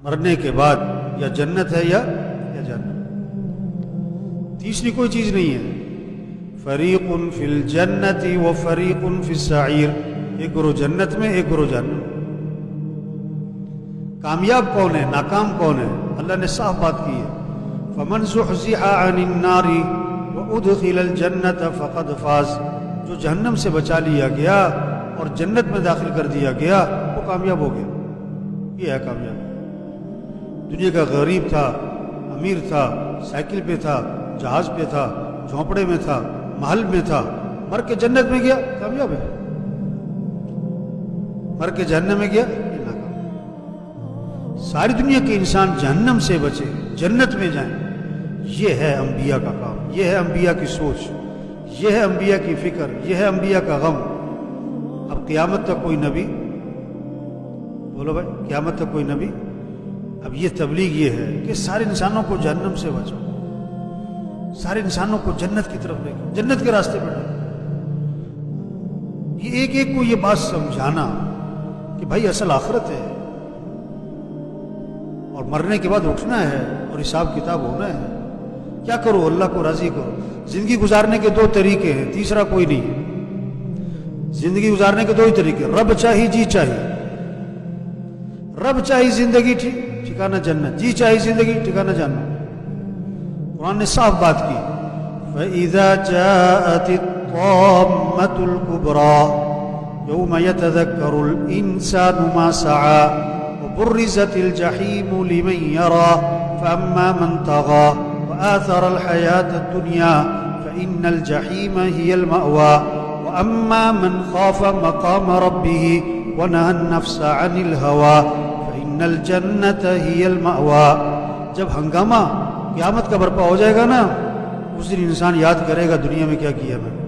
مرنے کے بعد یا جنت ہے یا جہنم، تیسری کوئی چیز نہیں ہے۔ فریق فی الجنت و فریق فی السعیر، ایک گروہ جنت میں ایک گروہ جہنم۔ کامیاب کون ہے، ناکام کون ہے؟ اللہ نے صاف بات کی ہے، فمن زحزح عن النار وادخل الجنت فقد فاز، جو جہنم سے بچا لیا گیا اور جنت میں داخل کر دیا گیا وہ کامیاب ہو گیا۔ یہ ہے کامیاب۔ دنیا کا غریب تھا، امیر تھا، سائیکل پہ تھا، جہاز پہ تھا، جھونپڑے میں تھا، محل میں تھا، مر کے جنت میں گیا، کامیاب ہے۔ مر کے جہنم میں گیا، یہ ناکام۔ ساری دنیا کے انسان جہنم سے بچے، جنت میں جائیں، یہ ہے انبیاء کا کام، یہ ہے انبیاء کی سوچ، یہ ہے انبیاء کی فکر، یہ ہے انبیاء کا غم۔ اب قیامت تک کوئی نبی، بولو بھائی، قیامت تک کوئی نبی، اب یہ تبلیغ یہ ہے کہ سارے انسانوں کو جہنم سے بچاؤ، سارے انسانوں کو جنت کی طرف لے کے، جنت کے راستے پہ ڈالو۔ یہ ایک ایک کو یہ بات سمجھانا کہ بھائی اصل آخرت ہے اور مرنے کے بعد اٹھنا ہے اور حساب کتاب ہونا ہے۔ کیا کرو؟ اللہ کو راضی کرو۔ زندگی گزارنے کے دو طریقے ہیں، تیسرا کوئی نہیں ہے۔ زندگی گزارنے کے دو ہی طریقے، رب چاہی جی چاہی۔ رب چاہی زندگی ٹھکانہ جنت، جی چاہی زندگی ٹھکانہ جنت۔ قرآن نے صاف بات کی، فَإِذَا جَاءَتِ الطَّامَّةُ الْكُبْرَى يَوْمَ يَتَذَكَّرُ الْإِنسَانُ مَا سَعَى وَبُرِّزَتِ الْجَحِيمُ لِمَنْ يَرَى فَأَمَّا مَنْ طَغَى وَآثَرَ الْحَيَاةَ الدُّنْيَا فَإِنَّ الْجَحِيمَ هِيَ الْمَأْوَى وَأَمَّا مَنْ خَافَ مَقَامَ رَبِّهِ وَنَهَى النَّفْسَ عَنِ الْهَوَى فَإِنَّ الْجَنَّةَ هِيَ الْمَأْوَى۔ جب ہنگامہ قیامت کا برپا ہو جائے گا نا، اس دن انسان یاد کرے گا دنیا میں کیا کیا میں نے۔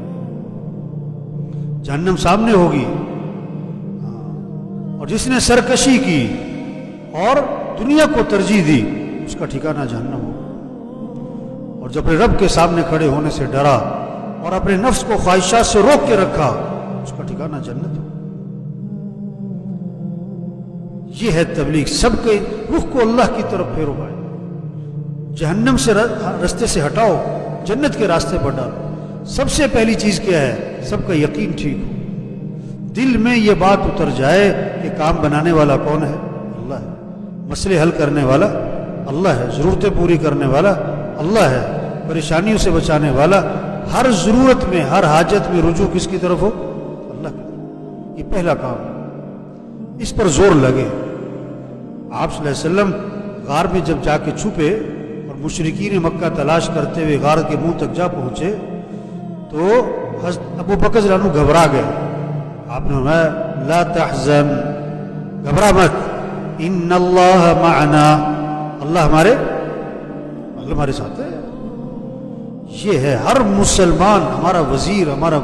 جہنم سامنے ہوگی، اور جس نے سرکشی کی اور دنیا کو ترجیح دی اس کا ٹھکانہ جہنم ہوگا۔ اور جب اپنے رب کے سامنے کھڑے ہونے سے ڈرا اور اپنے نفس کو خواہشات سے روک کے رکھا، اس کا ٹھکانہ جنت ہوگا۔ یہ ہے تبلیغ، سب کے رخ کو اللہ کی طرف پھیرو بھائی، جہنم سے رستے سے ہٹاؤ، جنت کے راستے پر ڈالو۔ سب سے پہلی چیز کیا ہے؟ سب کا یقین ٹھیک ہو، دل میں یہ بات اتر جائے کہ کام بنانے والا کون ہے؟ اللہ ہے۔ مسئلے حل کرنے والا اللہ ہے، ضرورتیں پوری کرنے والا اللہ ہے، پریشانیوں سے بچانے والا، ہر ضرورت میں ہر حاجت میں رجوع کس کی طرف ہو؟ اللہ کی طرف۔ یہ پہلا کام ہے، اس پر زور لگے۔ آپ صلی اللہ علیہ وسلم غار میں جب جا کے چھپے اور مشرکین مکہ تلاش کرتے ہوئے غار کے منہ تک جا پہنچے تو حضرت ابو بکر رضی اللہ عنہ گھبرا گئے۔ آپ نے فرمایا لا تحزن، گھبرا مت، ان اللہ معنا، اللہ ہمارے ساتھ ہے۔ یہ ہے ہر مسلمان ہمارا وزیر، ہمارا